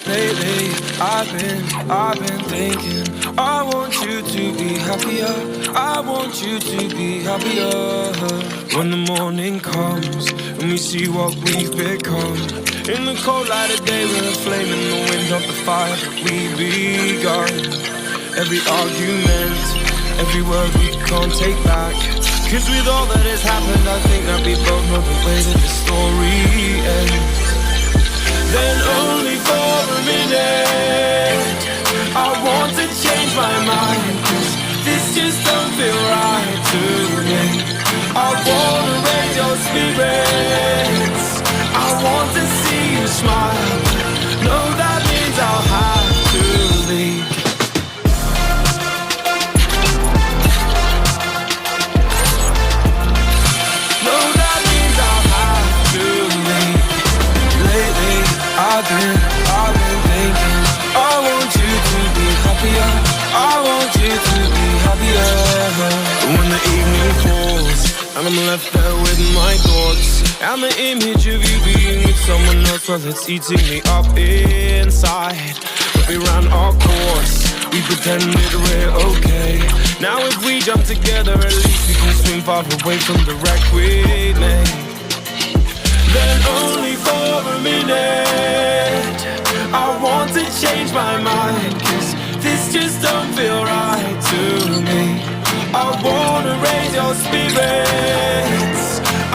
Lately, I've been thinking. I want you to be happier. I want you to be happier. When the morning comes and we see what we've become. In the cold light of day, we're a flame in the wind of the fire that we begun. Every argument, every word we can't take back. Cause with all that has happened, I think that we both know the way that the story ends. Then only for a minute I want to change my mind, cause this just don't feel right to me. I wanna raise your spirits, I want to see you smile. No, that means I'll have to leave. No, that means I'll have to leave. Lately, I've been thinking. I want you to be happier. I want you to be happier. And when the evening falls and I'm left there with my thoughts and the image of you being with someone else, well, it's eating me up inside. But we ran our course, we pretended we're okay. Now if we jump together, at least we can swim far away from the wreck we made. Then only for a minute I want to change my mind, cause this just don't feel right to me. I wanna raise your spirit,